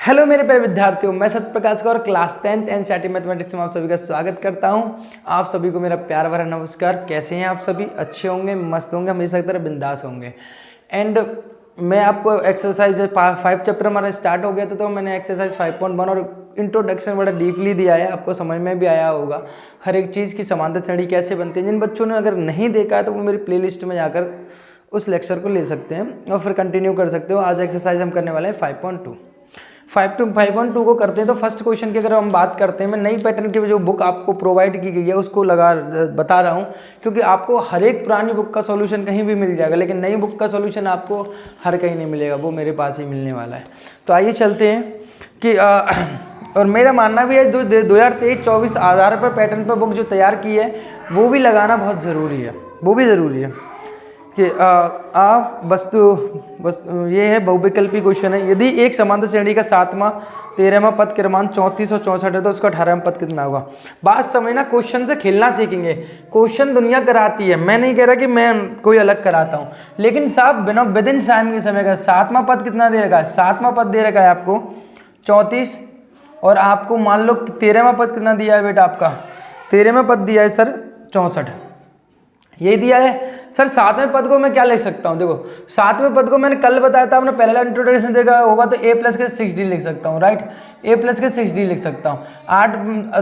Hello मेरे प्यारे विद्यार्थियों, मैं Satya Prakash Kaur class 10th NCERT mathematics में आप सभी का स्वागत करता हूं। आप सभी को मेरा प्यार भरा नमस्कार। कैसे हैं आप सभी? अच्छे होंगे, मस्त होंगे, हमेशा की तरह बिंदास होंगे। एंड मैं आपको एक्सरसाइज 5 चैप्टर हमारा स्टार्ट हो गया था, तो मैंने एक्सरसाइज 5.1 और इंट्रोडक्शन बड़ा डीपली दिया है, आपको समझ में भी आया होगा हर एक चीज़ की समांतर श्रेणी कैसे बनती है। जिन बच्चों ने अगर नहीं देखा है तो वो मेरी प्लेलिस्ट में जाकर उस लेक्चर को ले सकते हैं और फिर कंटिन्यू कर सकते हो। आज एक्सरसाइज हम करने वाले हैं 5.2 5.2 को करते हैं। तो फर्स्ट क्वेश्चन की अगर हम बात करते हैं, मैं नई पैटर्न की जो बुक आपको प्रोवाइड की गई है उसको बता रहा हूँ, क्योंकि आपको हर एक पुरानी बुक का सॉल्यूशन कहीं भी मिल जाएगा, लेकिन नई बुक का सॉल्यूशन आपको हर कहीं नहीं मिलेगा, वो मेरे पास ही मिलने वाला है। तो आइए चलते हैं कि और मेरा मानना भी है जो 2023-24 आधार पर पैटर्न पर बुक जो तैयार की है वो भी लगाना बहुत ज़रूरी है, वो भी ज़रूरी है कि आप वस्तु ये है बहुविकल्पी क्वेश्चन है। यदि एक समांतर श्रेणी का 7वां 13वां पद क्रमांक 34 और 64 है तो उसका 18वां पद कितना होगा? बात समझना, क्वेश्चन से खेलना सीखेंगे। क्वेश्चन दुनिया कराती है, मैं नहीं कह रहा कि मैं कोई अलग कराता हूँ, लेकिन साहब बिना विद इन टाइम के समय का 7वां पद कितना दे रखा है? 7वां पद दे रखा है आपको 34, और आपको मान लो 13वां पद कितना दिया है बेटा? आपका 13वां पद दिया है सर 64, यही दिया है सर। 7वें पद को मैं क्या लिख सकता हूँ? देखो 7वें पद को मैंने कल बताया था, आपने पहला इंट्रोडक्शन देखा होगा, तो a प्लस के 6d लिख सकता हूँ, राइट? a प्लस के 6d लिख सकता हूँ।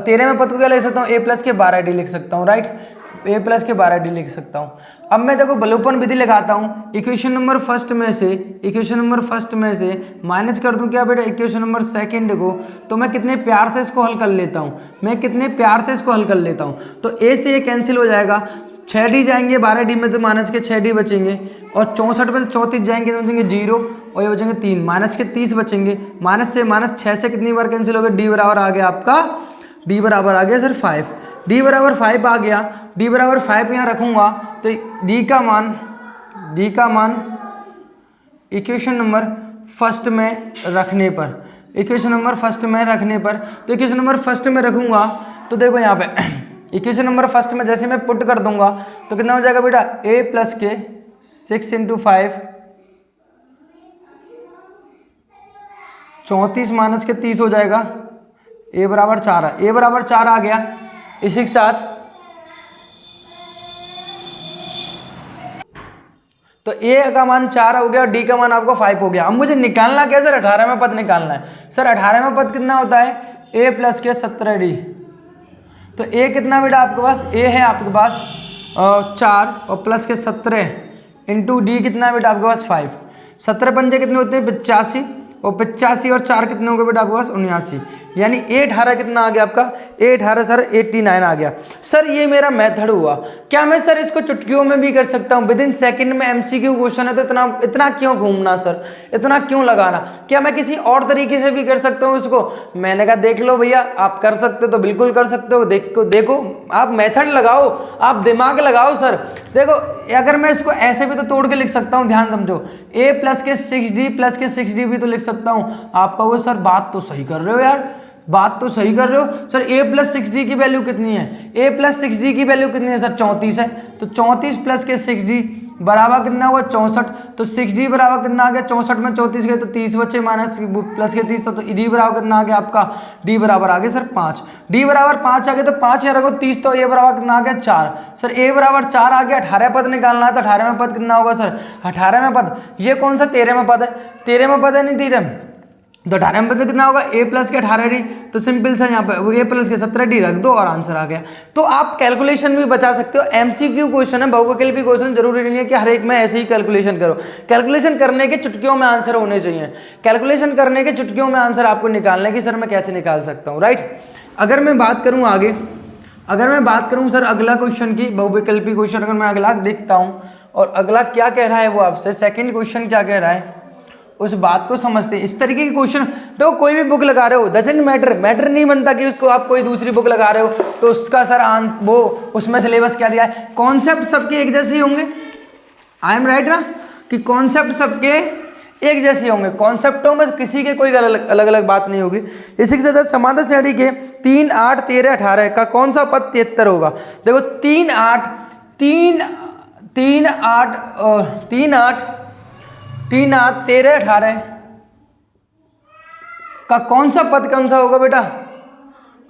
13वें पद को क्या लिख सकता हूँ? a प्लस के 12d लिख सकता हूँ, राइट? a प्लस के 12d लिख सकता हूँ। अब मैं देखो बलोपन विधि लगाता हूँ, इक्वेशन नंबर फर्स्ट में से माइनस कर दूँ क्या बेटा इक्वेशन नंबर सेकंड को, तो मैं कितने प्यार से इसको हल कर लेता हूँ, तो a से ये कैंसिल हो जाएगा, 6d जाएंगे 12d में तो माइनस के 6d बचेंगे, और 64 में से 34 जाएंगे तो बचेंगे 0 और ये बचेंगे 3, माइनस के 30 बचेंगे। माइनस से माइनस 6 से कितनी बार कैंसिल हो गया? d बराबर आ गया आपका, d बराबर आ गया सर 5, d बराबर 5 आ गया। d बराबर 5 यहाँ रखूँगा तो d का मान इक्वेशन नंबर फर्स्ट में रखने पर तो इक्वेशन नंबर फर्स्ट में रखूँगा तो देखो यहाँ पे इक्वेशन नंबर फर्स्ट में जैसे मैं पुट कर दूंगा तो कितना हो जाएगा बेटा? a प्लस के 6 × 5 34 माइनस के 30 हो जाएगा, a बराबर 4 है, a बराबर 4 आ गया। इसी के साथ तो a का मान 4 हो गया और d का मान आपको 5 हो गया। अब मुझे निकालना क्या सर? 18वां पद निकालना है सर। 18वां पद कितना होता है? a प्लस के 17d। तो a कितना बेटा आपके पास? a है आपके पास 4 और प्लस के 17 इंटू डी कितना बेटा आपके पास? 5। 17 पंजे कितने होते हैं? 85, और 85 और 4 कितने हो गए बेटा आपके पास? 79। यानी a 18 कितना आ गया आपका? a 18 सर 89 आ गया। सर ये मेरा मेथड हुआ। क्या मैं सर इसको चुटकियों में भी कर सकता हूँ? विद इन सेकेंड में MCQ क्वेश्चन है तो इतना क्यों घूमना सर, इतना क्यों लगाना? क्या मैं किसी और तरीके से भी कर सकता हूँ इसको? मैंने कहा देख लो भैया, आप कर सकते हो तो बिल्कुल कर सकते हो। देखो आप मेथड लगाओ, आप दिमाग लगाओ सर। देखो अगर मैं इसको ऐसे भी तो तोड़ के लिख सकता हूँ, ध्यान समझो, a प्लस के 6d प्लस के 6d भी तो लिख सकता हूँ। आपका वो सर बात तो सही कर रहे हो यार, बात तो सही कर रहे हो सर। a प्लस 6d की वैल्यू कितनी है? a प्लस 6d की वैल्यू कितनी है सर? 34 है। तो 34 प्लस के 6d बराबर कितना हुआ? 64। तो 6d बराबर कितना आ गया? 64 में 34 गए तो 30 बचे, माइनस प्लस के 30, तो d बराबर कितना आ गया आपका? d बराबर आ गया सर 5। d बराबर 5 आ गया तो 5 यहाँ रखो 30, तो a बराबर कितना आ गया? 4। सर a बराबर 4 आ गया। 18 पद निकालना है तो 18वां पद कितना होगा सर? 18वां पद ये कौन सा 13वां पद है? 13वां पद है नहीं 13, तो 18 में कितना होगा? a प्लस के 18d। तो सिंपल सा यहाँ पे a प्लस के 17d रख दो और आंसर आ गया। तो आप कैलकुलेशन भी बचा सकते हो। MCQ क्वेश्चन है, बहुविकल्पी क्वेश्चन, जरूरी नहीं है कि हर एक में ऐसे ही कैलकुलेशन करो। कैलकुलेशन करने के चुटकियों में आंसर होने चाहिए। कैलकुलेशन करने के चुटकियों में आंसर आपको निकालने की सर मैं कैसे निकाल सकता हूँ, राइट? अगर मैं बात करूँ आगे, अगर मैं बात करूँ सर अगला क्वेश्चन की, बहुविकल्पी क्वेश्चन अगर मैं अगला देखता हूँ और अगला क्या कह रहा है वो आपसे, सेकेंड क्वेश्चन क्या कह रहा है उस बात को समझते हैं। इस तरीके के क्वेश्चन देखो, कोई भी बुक लगा रहे हो डजंट मैटर नहीं बनता कि उसको आप कोई दूसरी बुक लगा रहे हो तो उसका सर वो उसमें सिलेबस क्या दिया है। कॉन्सेप्ट सबके एक जैसे ही होंगे, आई एम राइट ना? कि कॉन्सेप्ट सबके एक जैसे होंगे, कॉन्सेप्टों में किसी के कोई अलग अलग बात नहीं होगी। इसी के साथ समांतर श्रेणी के 3, 8, 13, 18 का कौन सा पद 73 होगा? देखो 3, 8 13, 18 का कौन सा पद कौन सा होगा बेटा,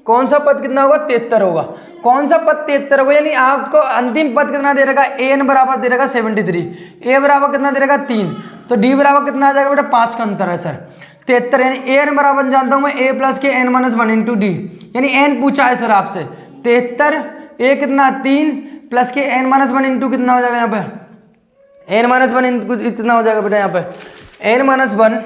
कौन सा पद कितना होगा, 73 होगा। कौन सा पद 73 होगा, यानी आपको अंतिम पद कितना दे रखा है, an बराबर दे रखा 73, a बराबर कितना दे रखा 3, तो d बराबर कितना आ जाएगा बेटा 5 का अंतर है सर 73, यानी an बराबर जानता हूं मैं a प्लस के n माइनस 1 इंटू डी, यानी n पूछा है सर आपसे 73, a कितना 3 प्लस के n माइनस 1 इंटू कितना हो जाएगा यहाँ पे, n माइनस 1 इंटू कितना हो जाएगा बेटा यहाँ पे n माइनस 1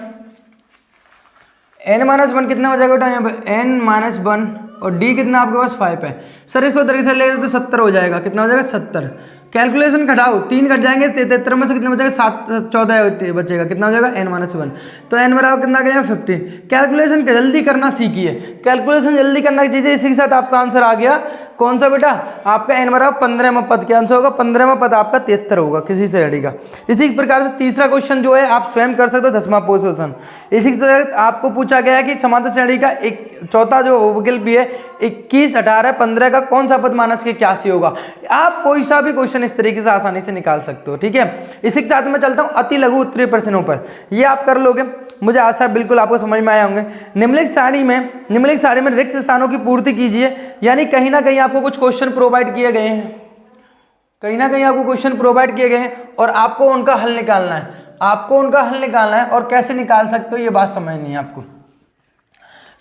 कितना हो जाएगा बेटा यहाँ पे n माइनस 1 और d कितना आपके पास 5 है सर। इसको तरीके से ले तो 70 हो जाएगा, कितना हो जाएगा 70। कैलकुलेशन घटाओ, 3 घट जाएंगे 73 में से कितना बचेगा 7 14 बचेगा, कितना हो जाएगा n माइनस 1, तो n बराबर कितना आ गया 15। कैलकुलेशन जल्दी करना सीखिए, कैलकुलेशन जल्दी करना कीजिए, इसी के साथ आपका आंसर आ गया कौन सा बेटा, आपका n बराबर 15वां पद क्या आंसर होगा, 15वां पद आपका 73 होगा किसी श्रेणी का। इसी प्रकार से तीसरा क्वेश्चन जो है आप स्वयं कर सकते हो 10वां पोजीशन। इसी के साथ आपको पूछा गया है कि समांतर श्रेणी का एक चौथा जो विकल्प भी है 21 18 15 का कौन सा पद माइनस के 81 होगा। आप कोई सा भी क्वेश्चन इस तरीके से आसानी से निकाल सकते हो, ठीक है। इसी के साथ मैं चलता हूँ अति लघु उत्तरीय प्रश्नों पर, ये आप कर लोगे, मुझे आशा है बिल्कुल आपको समझ में आए होंगे। निम्नलिखित सारणी में रिक्त स्थानों की पूर्ति कीजिए, यानी कहीं ना कहीं आपको कुछ क्वेश्चन प्रोवाइड किए गए हैं, कहीं ना कहीं आपको क्वेश्चन प्रोवाइड किए गए हैं और आपको उनका हल निकालना है, आपको उनका हल निकालना है। और कैसे निकाल सकते हो ये बात समझनी है आपको,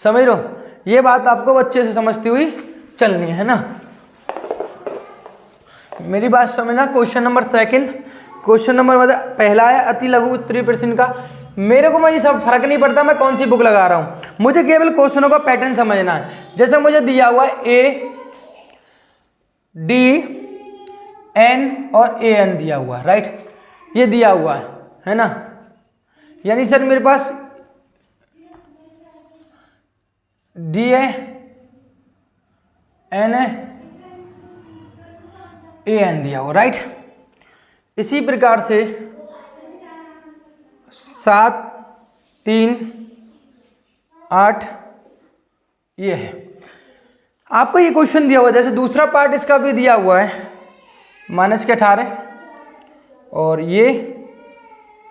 समझ लो, ये बात आपको अच्छे से समझती हुई चलनी है ना, मेरी बात समझना। Question number second, question number मतलब पहला है अति लघु उत्तरीय प्रश्न का। मेरे को ये सब फर्क नहीं पड़ता मैं कौन सी बुक लगा रहा हूं, मुझे केवल क्वेश्चनों का पैटर्न समझना है। जैसे मुझे दिया हुआ है ए डी एन और ए एन दिया हुआ है, राइट, ये दिया हुआ है ना, यानी सर मेरे पास डी है एन है ए एन दिया हुआ, राइट। इसी प्रकार से 7 3 8 ये है, आपको ये क्वेश्चन दिया हुआ है। जैसे दूसरा पार्ट इसका भी दिया हुआ है माइनस के 18 और ये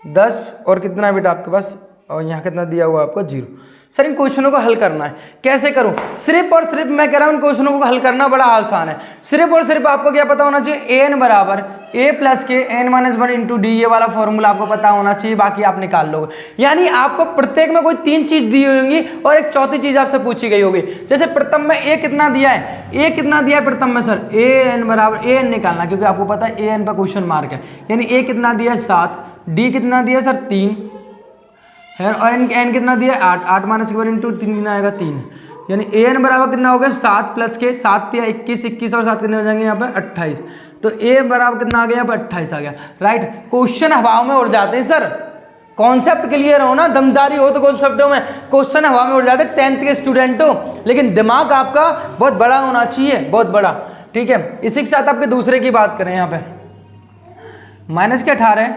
10 और कितना बेटा आपके पास, और यहाँ कितना दिया हुआ है आपको 0। सर इन क्वेश्चनों को हल करना है, कैसे करूं, सिर्फ और सिर्फ मैं कह रहा हूं इन क्वेश्चनों को हल करना बड़ा आसान है। सिर्फ और सिर्फ आपको क्या पता होना चाहिए, एन बराबर ए प्लस के एन माइनस 1 इंटू डी, ये वाला फॉर्मूला आपको पता होना चाहिए, बाकी आप निकाल लोगे। यानी आपको प्रत्येक में कोई 3 चीज दी होंगी और एक चौथी चीज आपसे पूछी गई होगी। जैसे प्रथम में ए कितना दिया है, ए कितना दिया है प्रथम में सर, ए एन बराबर ए एन निकालना, क्योंकि आपको पता है ए एन पर क्वेश्चन मार्क है, यानी ए कितना दिया है 7, डी कितना दिया है सर 3 है, और एन कितना दिया है 8, 8 माइनस के 1 इंटू 3 कितना आएगा 3, यानी ए एन बराबर कितना हो गया 7 प्लस के 7 दिया 21, 21 और 7 कितने हो जाएंगे यहाँ पे 28, तो ए बराबर कितना आ गया यहाँ पे 28 आ गया, राइट। क्वेश्चन हवाओं में उड़ जाते हैं सर, कॉन्सेप्ट क्लियर हो ना, दमदारी हो तो कॉन्सेप्टों में क्वेश्चन हवा में उड़ जाते हैं 10th के स्टूडेंट हो, लेकिन दिमाग आपका बहुत बड़ा होना चाहिए, बहुत बड़ा, ठीक है। इसी के साथ आपके दूसरे की बात करें, यहाँ पे माइनस के 18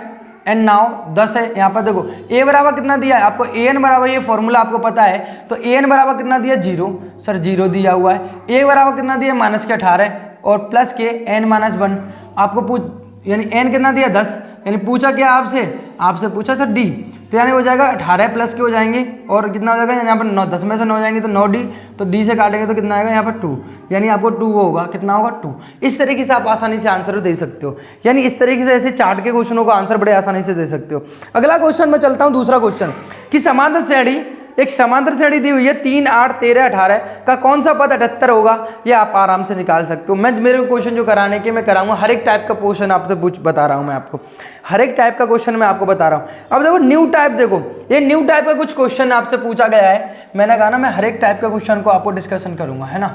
एंड नाउ 10 है, यहाँ पर देखो ए बराबर कितना दिया है आपको, ए एन बराबर ये फॉर्मूला आपको पता है, तो ए एन बराबर कितना दिया 0, सर 0 दिया हुआ है। ए बराबर कितना दिया माइनस के 18 और प्लस के एन माइनस 1 आपको यानी एन कितना दिया 10, यानी पूछा क्या आपसे पूछा सर डी, तो यानी हो जाएगा 18 प्लस के हो जाएंगे और कितना हो जाएगा, यहाँ पर 9 10 में से 9 हो जाएंगे तो 9 डी, तो डी से काटेंगे तो कितना आएगा यहाँ पर 2, यानी आपको 2 होगा, कितना होगा 2। इस तरीके से आप आसानी से आंसर दे सकते हो, यानी इस तरीके से ऐसे चार्ट के क्वेश्चनों का आंसर बड़े आसानी से दे सकते हो। अगला क्वेश्चन में चलता हूँ, दूसरा क्वेश्चन कि समांतर श्रेणी, एक समांतर श्रेणी दी हुई है 3 8 13 18 का कौन सा पद 78 होगा, ये आप आराम से निकाल सकते हो। मैं मेरे क्वेश्चन जो कराने के मैं कराऊंगा, हर एक टाइप का क्वेश्चन आपसे बता रहा हूं मैं आपको, हर एक टाइप का क्वेश्चन मैं आपको बता रहा हूं। अब देखो न्यू टाइप, देखो ये न्यू टाइप का कुछ क्वेश्चन आपसे पूछा गया है, मैंने कहा ना मैं हर एक टाइप का क्वेश्चन को आपको डिस्कशन करूंगा, है ना,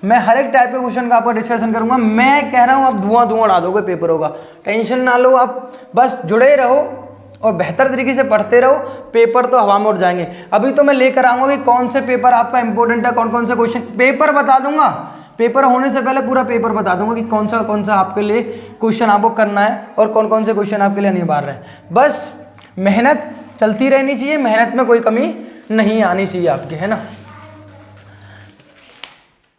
मैं हर एक टाइप के क्वेश्चन का आपको डिस्कशन करूंगा। मैं कह रहा हूं आप धुआं उड़ा दोगे पेपर होगा, टेंशन ना लो, आप बस जुड़े रहो और बेहतर तरीके से पढ़ते रहो, पेपर तो हवा में उड़ जाएंगे। अभी तो मैं लेकर आऊंगा कि कौन से पेपर आपका इंपॉर्टेंट है, कौन कौन से क्वेश्चन, पेपर बता दूंगा, पेपर होने से पहले पूरा पेपर बता दूंगा कि कौन सा आपके लिए क्वेश्चन आपको करना है और कौन कौन से क्वेश्चन आपके लिए अनिवार्य है। बस मेहनत चलती रहनी चाहिए, मेहनत में कोई कमी नहीं आनी चाहिए आपकी, है ना,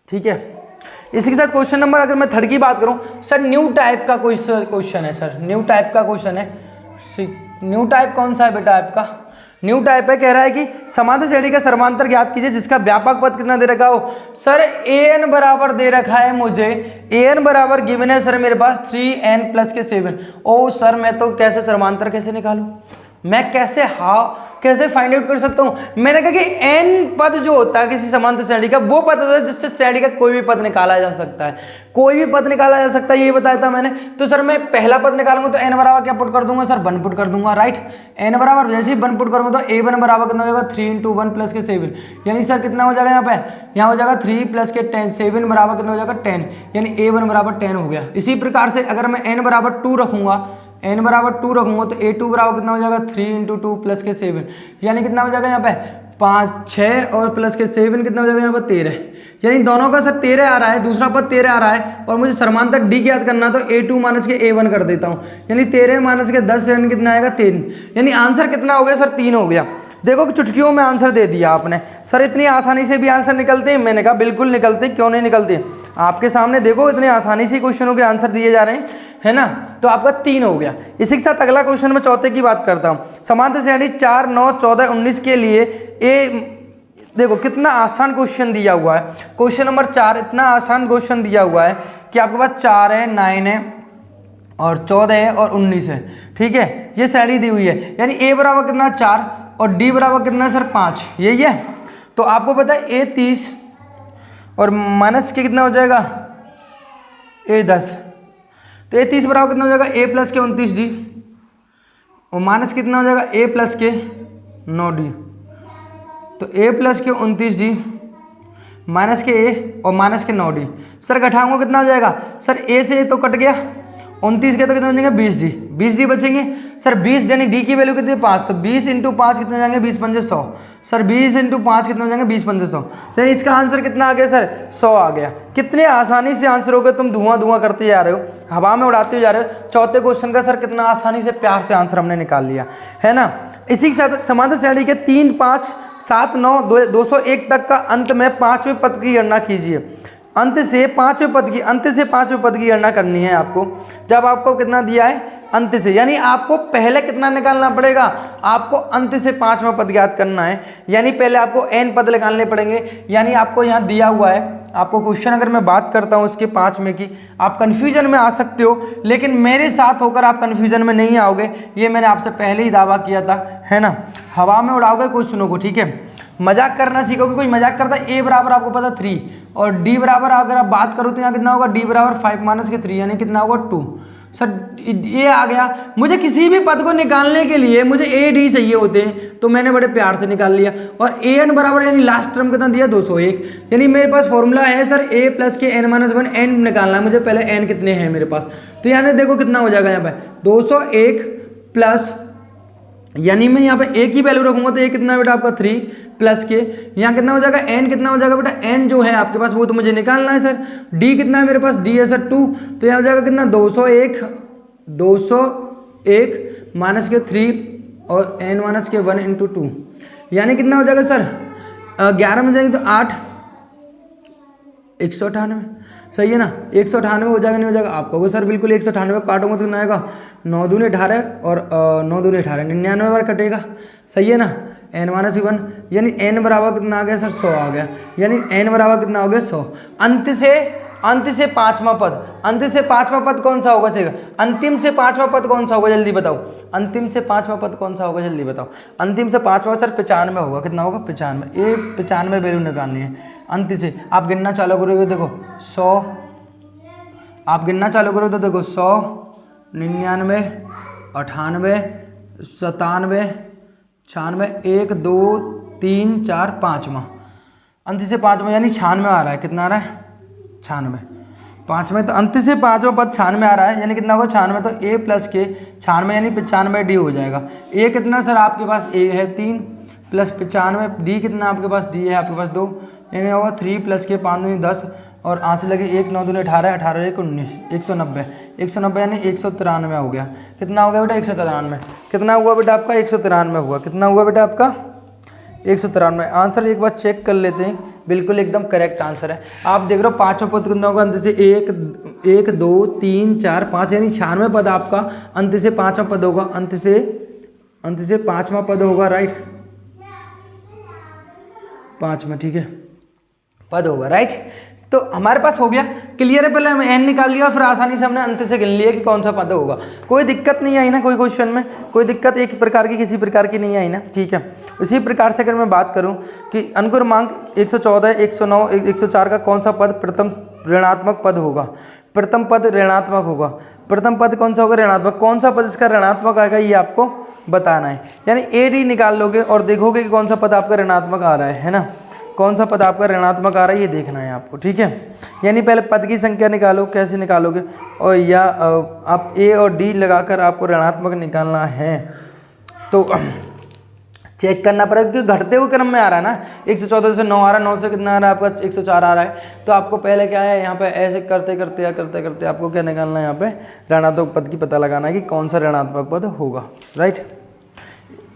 ठीक है। इसी के साथ क्वेश्चन नंबर, अगर मैं थर्ड की बात करूं, सर न्यू टाइप का कोई क्वेश्चन है, सर न्यू टाइप का क्वेश्चन है। न्यू टाइप कौन सा है बेटा आपका, न्यू टाइप है, कह रहा है कि समांतर श्रेणी का सर्वांतर ज्ञात कीजिए जिसका व्यापक पद कितना दे रखा हो। सर an बराबर दे रखा है मुझे, an बराबर गिवन है सर मेरे पास 3n प्लस के 7। ओ सर मैं तो कैसे सर्वांतर कैसे निकालूं, मैं कैसे फाइंड आउट कर सकता हूं। मैंने कहा कि n पद जो होता है किसी समांतर श्रेणी का वो पद होता है जिससे श्रेणी का कोई भी पद निकाला जा सकता है, कोई भी पद निकाला जा सकता है, ये बताया था मैंने। तो सर मैं पहला पद निकालूंगा तो n बराबर क्या पुट कर दूंगा सर 1 पुट कर दूंगा, राइट। n बराबर जैसे ही 1 पुट करूंगा तो a1 बराबर कितना हो जाएगा 3 × 1 प्लस के 7, यानी सर कितना हो जाएगा यहाँ हो जाएगा 3 प्लस के 10, 7 बराबर कितना हो जाएगा 10, यानी a1 बराबर 10 हो गया। इसी प्रकार से अगर मैं n बराबर 2 रखूंगा, n बराबर 2 रखूंगा तो a2 बराबर कितना हो जाएगा 3 × 2 प्लस के 7, यानी कितना हो जाएगा यहाँ पे 5 6 और प्लस के 7 कितना हो जाएगा यहाँ पर 13, यानी दोनों का सर 13 आ रहा है, दूसरा पद 13 आ रहा है और मुझे समांतर d ज्ञात करना तो a2 माइनस के a1 कर देता हूँ, यानी 13 माइनस के 10 7 कितना आएगा 3, यानी आंसर कितना हो गया सर 3 हो गया। देखो कि चुटकियों में आंसर दे दिया आपने। सर इतनी आसानी से भी आंसर निकलते हैं, मैंने कहा बिल्कुल निकलते, क्यों नहीं निकलते। आपके सामने देखो इतने आसानी से क्वेश्चनों के आंसर दिए जा रहे हैं, है ना। तो आपका 3 हो गया। इसी के साथ अगला क्वेश्चन में चौथे की बात करता हूँ। समांतर श्रेणी 4 9 14 19 के लिए देखो कितना आसान क्वेश्चन दिया हुआ है। क्वेश्चन नंबर 4 इतना आसान क्वेश्चन दिया हुआ है कि आपके पास 4 है 9 है और 14 है और 19 है, ठीक है। ये श्रेणी दी हुई है, यानी a बराबर कितना 4 और d बराबर कितना सर 5, यही है। तो आपको पता है a 30 और माइनस के कितना हो जाएगा a 10, तो a 30 बराबर कितना हो जाएगा a प्लस के 29d और माइनस कितना हो जाएगा a प्लस के 9d, तो a प्लस के 29d माइनस के a और माइनस के 9d। सर घटाऊंगा कितना हो जाएगा सर a से a तो कट गया, 29 के तो कितने बचेंगे 20d, 20d बचेंगे। सर 20 यानी d की वैल्यू कितनी 5, तो 20 × 5 कितने हो जाएंगे 20 × 5 100। सर 20 × 5 कितने हो जाएंगे 20 × 5 100, तो इसका आंसर कितना आ गया सर 100 आ गया। कितने आसानी से आंसर हो गए, तुम धुआं करते जा रहे हो, हवा में उड़ाते जा रहे हो। चौथे क्वेश्चन का सर कितना आसानी से प्यार से आंसर हमने निकाल लिया, है ना। इसी के साथ समांतर श्रेणी के 3 5 7 9 201 तक का अंत में 5वें पद की गणना कीजिए। अंत से पांचवें पद की गणना करनी है आपको। जब आपको कितना दिया है अंत से, यानी आपको पहले कितना निकालना पड़ेगा, आपको अंत से 5वां पद ज्ञात करना है, यानी पहले आपको n पद निकालने पड़ेंगे। यानी आपको यहाँ दिया हुआ है, आपको क्वेश्चन अगर मैं बात करता हूँ इसके 5 में की, आप कन्फ्यूजन में आ सकते हो, लेकिन मेरे साथ होकर आप कन्फ्यूजन में नहीं आओगे, ये मैंने आपसे पहले ही दावा किया था, है ना। हवा में उड़ाओगे क्वेश्चनों को, ठीक है। मजाक करना सीखोगे, कोई मजाक करता है। a बराबर आपको पता 3 और d बराबर अगर आप बात करो तो यहाँ कितना होगा d बराबर 5 माइनस के 3, यानी कितना होगा 2। सर ये आ गया। मुझे किसी भी पद को निकालने के लिए मुझे a d चाहिए होते हैं, तो मैंने बड़े प्यार से निकाल लिया। और an बराबर यानी लास्ट टर्म कितना दिया 201, यानी मेरे पास फॉर्मूला है सर a प्लस के n माइनस 1, n निकालना है मुझे, पहले n कितने हैं मेरे पास। तो यानी देखो कितना हो जाएगा यहाँ पे 201 प्लस, यानी मैं यहाँ पे a की वैल्यू रखूंगा तो a कितना बेटा आपका 3 प्लस के, यहाँ कितना हो जाएगा n कितना हो जाएगा बेटा, n जो है आपके पास वो तो मुझे निकालना है सर। d कितना है मेरे पास, d है सर 2, तो यहाँ हो जाएगा कितना 201 माइनस के 3 और n माइनस के 1 × 2, यानी कितना हो जाएगा सर 11 में जाएंगे तो 8 198, सही है ना। 198 हो जाएगा, नहीं हो जाएगा आपका वो सर बिल्कुल 198 काटूंगा तो कितना आएगा 9 दूनी 18 और 9 दूनी 18, 99 बार कटेगा, सही है ना। n माइनस 1 यानी n बराबर कितना आ गया सर 100 आ गया, यानी n बराबर कितना हो गया 100। अंत से पांचवा पद कौन सा होगा, चलेगा। अंतिम से पांचवा पद कौन सा होगा जल्दी बताओ, अंतिम से पांचवा पद कौन सा होगा जल्दी बताओ। अंतिम से पांचवा सर 95 होगा, कितना होगा 95, ये 95 वैल्यू निकालनी है। अंत से आप गिनना चालू करोगे देखो 100, आप गिनना चालू करोगे तो देखो 100 99 98 97 96 1 2 3 4 5वां, अंत से 5वां यानी 96 आ रहा है, कितना आ रहा है 96, 5वें तो अंत से 5वां पद 96 आ रहा है, यानी कितना होगा 96, तो a प्लस के 96 यानी 95 d हो जाएगा। a कितना सर आपके पास a है 3 प्लस 95, d कितना आपके पास d है आपके पास 2, यानी होगा 3 प्लस के 5 दूनी 10 और आंसर लगे 1 9 दूनी 18 18 1 19 190 यानी 193 हो गया। कितना हो गया बेटा 193, कितना हुआ बेटा आपका 193 हुआ, कितना हुआ बेटा आपका 193। आंसर एक बार चेक कर लेते हैं, बिल्कुल एकदम करेक्ट आंसर है। आप देख रहे हो पांचवा पद कितना होगा, अंत से 1 2 3 4 5 यानी 96 पद आपका अंत से पांचवा पद होगा, अंत से पांचवा पद होगा, राइट। 5 में, ठीक है, पद होगा, राइट। तो हमारे पास हो गया, क्लियर है। पहले हम n निकाल लिया और फिर आसानी से हमने अंत से गिन लिया कि कौन सा पद होगा। कोई दिक्कत नहीं आई ना, कोई क्वेश्चन में कोई दिक्कत एक प्रकार की किसी प्रकार की नहीं आई ना, ठीक है। उसी प्रकार से अगर मैं बात करूं कि अनुक्रमांक 114, 109, 104 का कौन सा पद प्रथम ऋणात्मक पद होगा, प्रथम पद ऋणात्मक होगा, प्रथम पद कौन सा होगा, ऋणात्मक। कौन सा पद इसका ऋणात्मक आएगा ये आपको बताना है, यानी AD निकाल लोगे और देखोगे कि कौन सा पद आपका ऋणात्मक आ रहा है ना, कौन सा पद आपका ऋणात्मक आ रहा है ये देखना है आपको, ठीक है। यानी पहले पद की संख्या निकालो, कैसे निकालोगे, और या आप A और D लगाकर आपको ऋणात्मक निकालना है। तो चेक करना पड़ेगा क्योंकि घटते हुए क्रम में आ रहा है ना, 114 से 9 आ रहा है, 9 से कितना आ रहा है आपका 104 आ रहा है। तो आपको पहले क्या है, यहाँ पे ऐसे करते करते या करते करते आपको क्या निकालना है, यहाँ पे ऋणात्मक पद की पता लगाना है कि कौन सा ऋणात्मक पद होगा, राइट।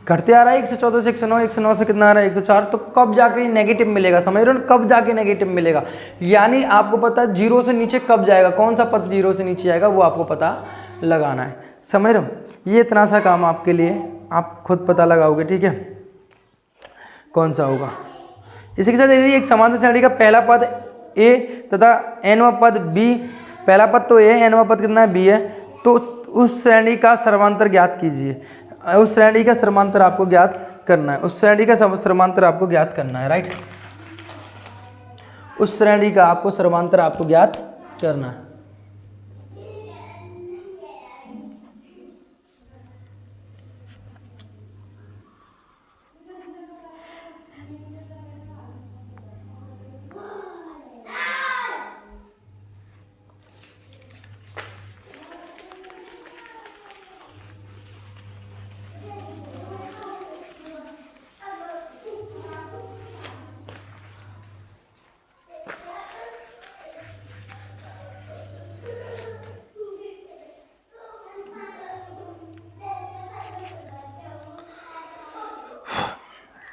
घटते आ रहा है 114 से 109, 109 से कितना आ रहा है 104, तो कब जाके नेगेटिव मिलेगा, समझ रहे हो, कब जाके नेगेटिव मिलेगा, यानी आपको पता है 0 से नीचे कब जाएगा, कौन सा पद 0 से नीचे जाएगा वो आपको पता लगाना है, समझ रहे हो। ये इतना सा काम आपके लिए, आप खुद पता लगाओगे, ठीक है, कौन सा होगा। इसी के साथ यदि एक समांतर श्रेणी का पहला पद A तथा nवां पद B, पहला पद तो A है, nवां पद कितना है B है, तो उस श्रेणी का सर्वांतर ज्ञात कीजिए। उस श्रेणी का सर्वांतर आपको ज्ञात करना है, उस श्रेणी का सर्वांतर आपको ज्ञात करना है, राइट। उस श्रेणी का आपको सर्वांतर आपको ज्ञात करना है।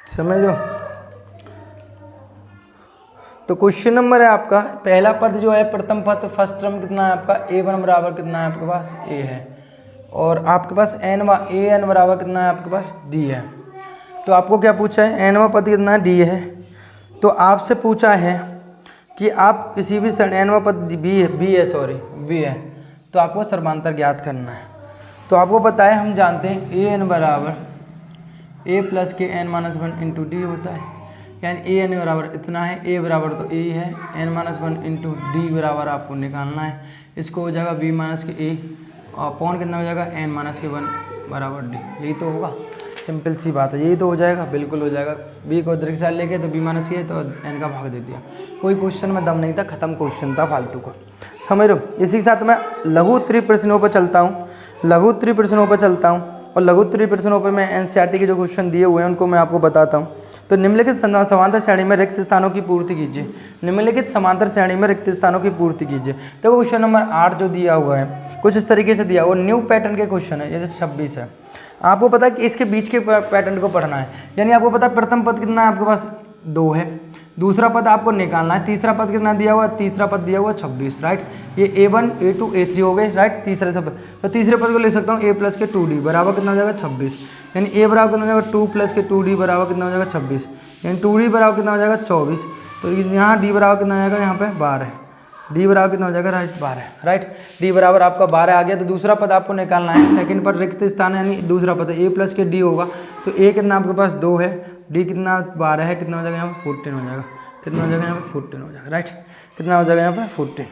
समझो, तो क्वेश्चन नंबर है आपका, पहला पद जो है प्रथम पद फर्स्ट टर्म कितना है आपका A1 बराबर कितना है आपके पास A है, और आपके पास AN बराबर कितना है आपके पास D है। तो आपको क्या पूछा है, nवां पद कितना है D है, तो आपसे पूछा है कि आप किसी भी nवां पद B है, तो आपको सर्वांतर ज्ञात करना है। तो आपको पता है, हम जानते हैं AN बराबर A प्लस के n-1 इंटू डी होता है, यानी AN बराबर इतना है, A बराबर तो A है, n-1 इंटू डी बराबर आपको निकालना है। इसको हो जाएगा B माइनस के A और पॉन कितना हो जाएगा n-1 बराबर D, यही तो होगा, सिंपल सी बात है, यही तो हो जाएगा, बिल्कुल हो जाएगा। B को अतिरिक्त साल लेके तो B माइनस के तो n का भाग दे दिया, कोई क्वेश्चन में दम नहीं था, खत्म क्वेश्चन था फालतू का, समझ रहे हो। इसी के साथ मैं लघु उत्तरीय प्रश्नों पर चलता हूँ, लघु उत्तरीय प्रश्नों पर चलता हूँ, और लघु उत्तरीय प्रश्नों पर मैं NCERT के जो क्वेश्चन दिए हुए हैं उनको मैं आपको बताता हूँ। तो निम्नलिखित समांतर श्रेणी में रिक्त स्थानों की पूर्ति कीजिए, निम्नलिखित समांतर श्रेणी में रिक्त स्थानों की पूर्ति कीजिए। तो क्वेश्चन नंबर 8 जो दिया हुआ है कुछ इस तरीके से दिया हुआ, न्यू पैटर्न के क्वेश्चन है, जैसे 26 है। आपको पता है कि इसके बीच के पैटर्न को पढ़ना है, यानी आपको पता है प्रथम पद कितना है आपके पास 2 है, दूसरा पद आपको निकालना है, तीसरा पद कितना दिया हुआ है, तीसरा पद दिया हुआ है 26, राइट। ये A1 A2 A3 हो गए, राइट, तीसरे सब। तो तीसरे पद को ले सकता हूँ A प्लस के 2D बराबर कितना हो जाएगा 26, यानी A बराबर कितना हो जाएगा 2 प्लस के 2D बराबर कितना हो जाएगा 26, यानी 2D बराबर कितना हो जाएगा 24। तो यहाँ D बराबर कितना हो जाएगा यहाँ पे 12, D बराबर कितना हो जाएगा राइट 12, राइट। D बराबर आपका 12 आ गया। तो दूसरा पद आपको निकालना है, सेकंड पर रिक्त स्थान है, यानी दूसरा पद A प्लस के D होगा। तो A कितना आपके पास 2 है, D कितना 12 है, कितना हो जाएगा यहाँ पर 14 हो जाएगा, कितना हो जाएगा यहाँ पर 14 हो जाएगा, राइट, कितना हो जाएगा यहाँ पर 14।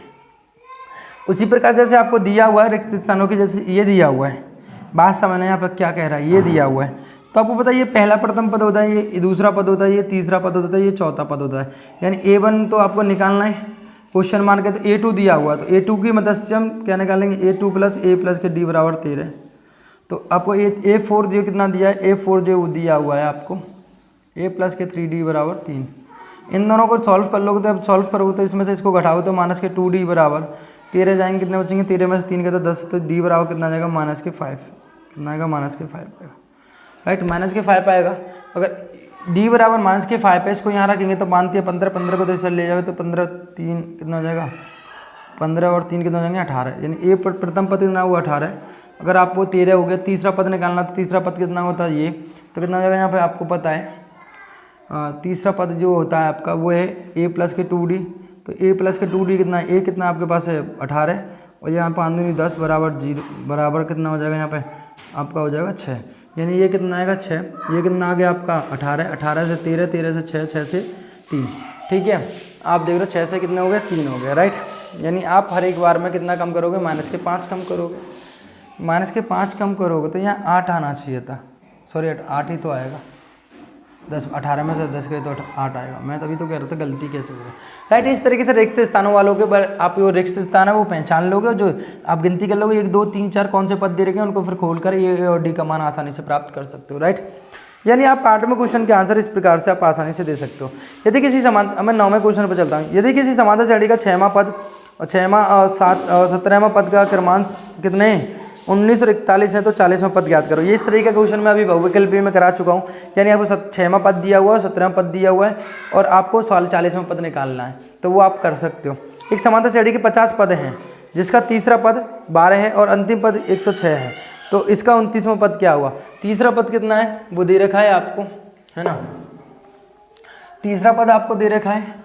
उसी प्रकार जैसे आपको दिया हुआ है रिक्त स्थानों की, जैसे ये दिया हुआ है, बात समझना यहाँ पर क्या कह रहा है, ये दिया हुआ है। तो आपको पता है ये पहला प्रथम पद होता है, ये दूसरा पद होता है, ये तीसरा पद होता है, ये चौथा पद होता है, यानी A1 तो आपको निकालना है क्वेश्चन मान के। तो A2 दिया हुआ, तो A2 की मदद से हम क्या निकालेंगे, A2 प्लस A प्लस के D बराबर 13। तो आपको A4 जो कितना दिया है, A4 जो दिया हुआ है आपको A प्लस के 3D बराबर 3। इन दोनों को सॉल्व कर लोगे, तो अब सॉल्व करोगे तो इसमें से इसको घटाओ तो माइनस के 2D बराबर 13 जाएंगे, कितने बचेंगे, 13 में से 3 के तो 10, तो D बराबर कितना आ जाएगा माइनस के 5, कितना आएगा माइनस के 5 आएगा, राइट, माइनस के 5 आएगा। अगर D बराबर माइनस के 5 है, इसको यहाँ रखेंगे तो मानती है 15, 15 को तो इस ले जाओगे तो 15 3 कितना हो जाएगा 15 और 3 कितना हो जाएंगे 18, यानी A प्रथम पद कितना हुआ 18। अगर आपको 13 हो गया, तीसरा पद निकालना, तो तीसरा पद कितना होता है ये, तो कितना हो जाएगा यहाँ पे आपको पता है तीसरा पद जो होता है आपका वो है a प्लस के 2d। तो a प्लस के 2d कितना है, a कितना आपके पास है 18, और यहाँ 5 दूनी 10 बराबर 0 बराबर कितना हो जाएगा यहाँ पे आपका हो जाएगा 6। यानी ये कितना आएगा 6, ये कितना आ गया आपका 18, 18 से 13, 13 से 6, 6 से 3। ठीक है, आप देख रहे हो 6 से कितने हो गए 3 हो गया, राइट। यानी आप हर एक बार में कितना कम करोगे, माइनस के 5 कम करोगे, माइनस के 5 कम करोगे तो यहाँ 8 आना चाहिए था, सॉरी 8 ही तो आएगा, 10 18 में से 10 गए तो 8 आएगा। मैं तभी तो कह रहा था गलती कैसे हो गई, राइट। इस तरीके से रिक्त स्थानों वालों के पर आप जो रिक्त स्थान है वो पहचान लोगे, और जो आप गिनती कर लोगे 1 2 3 4 कौन से पद दे रखे हैं उनको फिर खोल कर ये और डी का मान आसानी से प्राप्त कर सकते हो, राइट। यानी आप पार्ट में क्वेश्चन के आंसर इस प्रकार से आप आसानी से दे सकते हो। यदि किसी समांतर, मैं 9वें क्वेश्चन पर चलता हूँ। यदि किसी समांतर श्रेणी का 6वां पद और 17वां पद का क्रमांक कितने 19 और 41 है तो 40वां पद ज्ञात करो। ये इस तरीके का क्वेश्चन मैं अभी बहुविकल्पी में करा चुका हूँ। यानी आपको 6वां पद दिया हुआ है, 17वां पद दिया हुआ है और आपको 40वां पद निकालना है, तो वो आप कर सकते हो। एक समांतर श्रेणी के 50 पद हैं जिसका तीसरा पद 12 है और अंतिम पद 106 है, तो इसका 29वां पद क्या हुआ। तीसरा पद कितना है वो दे रखा है आपको, है ना, तीसरा पद आपको दे रखा है,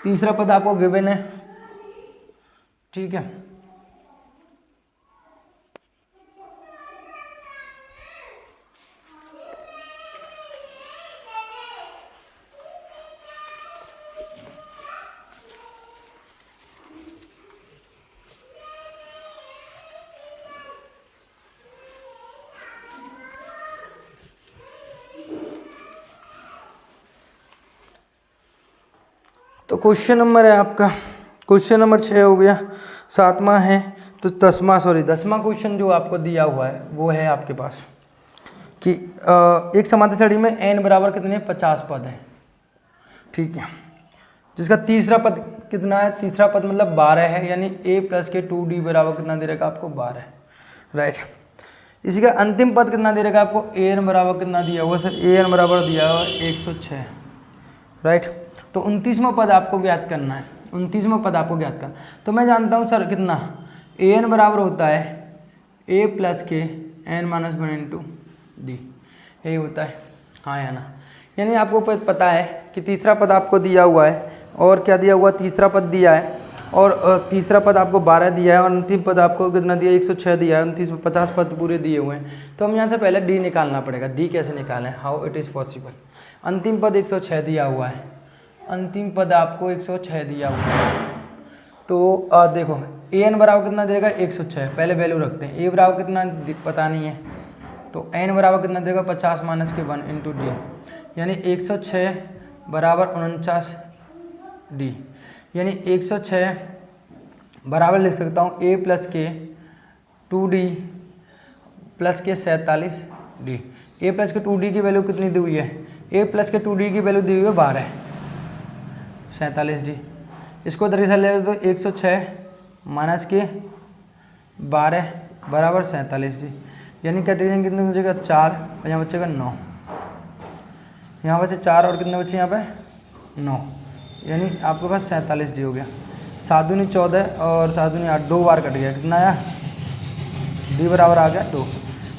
तीसरा पद आपको गिवन है, ठीक है। तो क्वेश्चन नंबर है आपका, क्वेश्चन नंबर 6 हो गया। 7वां है तो 10वां क्वेश्चन जो आपको दिया हुआ है वो है आपके पास कि एक समांतर श्रेणी में n बराबर कितने 50 पद हैं, ठीक है, जिसका तीसरा पद कितना है, तीसरा पद मतलब 12 है, यानी a प्लस के 2d बराबर कितना दे रखा आपको 12, राइट। इसी का अंतिम पद कितना दे रखा आपको an बराबर कितना दिया हुआ सर, an बराबर दिया हुआ 106, राइट। तो 29वां पद आपको ज्ञात करना है, 29वां पद आपको ज्ञात करना। तो मैं जानता हूँ सर कितना an बराबर होता है a प्लस के n-1 इंटू डी, यही होता है, हाँ या ना। यानी आपको पता है कि तीसरा पद आपको दिया हुआ है और क्या दिया हुआ, तीसरा पद दिया है और तीसरा पद आपको 12 दिया है और अंतिम पद आपको कितना दिया 106 दिया है, 29 में 50 पद पूरे दिए हुए हैं। तो हम यहाँ से पहले डी निकालना पड़ेगा। डी कैसे निकालें, हाउ इट इज़ पॉसिबल। अंतिम पद 106 दिया हुआ है, अंतिम पद आपको 106 दिया हुआ है, तो देखो an बराबर कितना देगा 106, पहले वैल्यू रखते हैं। a बराबर कितना पता नहीं है, तो n बराबर कितना देगा 50 माइनस के 1 इंटू डी, यानी 106 बराबर 49 डी, यानी 106 बराबर लिख सकता हूँ a प्लस के 2d प्लस के 47 डी। a प्लस के 2d की वैल्यू कितनी दी हुई है, a प्लस के 2d की वैल्यू दी हुई है 12, 47 डी। इसको दरअसल ले तो 106 माइनस के 12 बराबर 47 डी, यानी कैटेगरी कितने बचेगा 4 और यहाँ बचेगा 9, यहाँ बचे 4 और कितने बचे यहाँ पे 9, यानी आपके पास 47 डी हो गया। 7 दूनी 14 और 7 दूनी 8, 2 बार कट गया, कितना आया डी बराबर आ गया 2।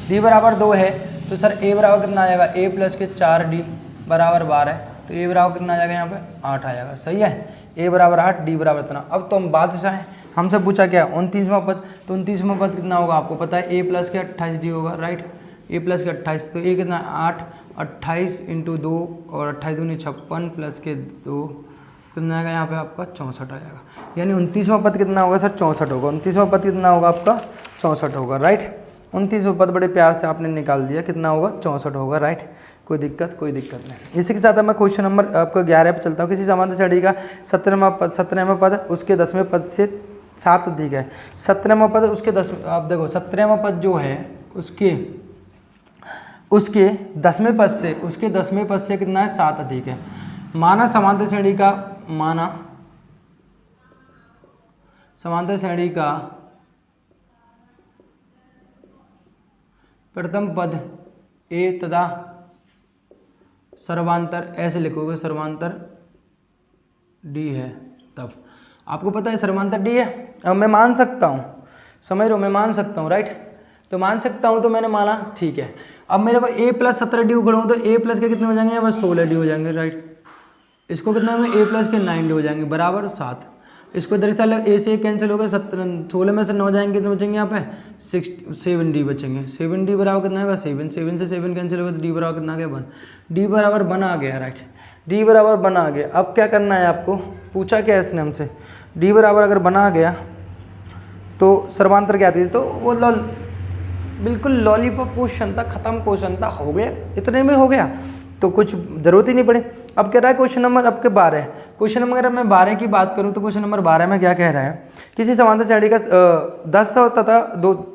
डी बराबर 2 है तो सर a बराबर कितना आ जाएगा, a प्लस के 4d बराबर 12, तो a बराबर कितना आ जाएगा यहाँ पे 8 आ जाएगा, सही है। a बराबर 8, डी बराबर इतना। अब तो हम बादशाह हैं, हमसे पूछा क्या 29वां पद, तो 29वां पद कितना होगा आपको पता है, a प्लस के 28 डी होगा, राइट, a प्लस के 28, तो a कितना 8, 28 इंटू 2 और 28 दूनी 56 प्लस के 2 कितना आएगा यहाँ पे आपका 64 आ जाएगा। यानी 29वां पद कितना होगा सर 64 होगा, 29वां पद कितना होगा आपका 64 होगा, राइट। 29वां पद बड़े प्यार से आपने निकाल दिया, कितना होगा 64 होगा, राइट। कोई दिक्कत नहीं। इसी के साथ मैं क्वेश्चन नंबर आपका 11 पे चलता हूँ। किसी समांतर श्रेणी का 17वां पद उसके 10वें पद से 7 अधिक है। 17वां पद उसके 10, आप देखो 17वां पद जो है उसके 10वें पद से कितना है 7 अधिक है। माना समांतर श्रेणी का प्रथम पद a तथा सर्वांतर ऐसे लिखोगे, सर्वांतर d है, तब आपको पता है सर्वांतर d है। अब मैं मान सकता हूँ, समझ रहे हो, मैं मान सकता हूँ, राइट। तो मान सकता हूँ, तो मैंने माना, ठीक है। अब मेरे को a प्लस 17d को खोलूँ तो a प्लस के कितने हो जाएंगे, बस 16d हो जाएंगे, राइट। इसको कितने होंगे, a प्लस के 9d हो जाएंगे, बराबर 7। इसको इधर से a से कैंसिल हो गया, 16 में से 9 जाएंगे, कितने बचेंगे यहाँ पे 7d बचेंगे। 7d बराबर कितना होगा 7, 7 से 7 कैंसिल हो गया तो d बराबर कितना आ गया 1, d बराबर 1 आ गया, राइट। d बराबर 1 आ गया। अब क्या करना है आपको, पूछा क्या है इसने हमसे, d बराबर अगर 1 आ गया तो सर्वांतर क्या थी, तो वो बिल्कुल लॉलीपॉप क्वेश्चन था, खत्म क्वेश्चन था, हो गया, इतने में हो गया, तो कुछ ज़रूरत ही नहीं पड़ी। अब कह रहा है क्वेश्चन नंबर आपके 12, क्वेश्चन नंबर अगर मैं 12 की बात करूं तो क्वेश्चन नंबर 12 में क्या कह रहा है, किसी समांतर श्रेणी का 10 तथा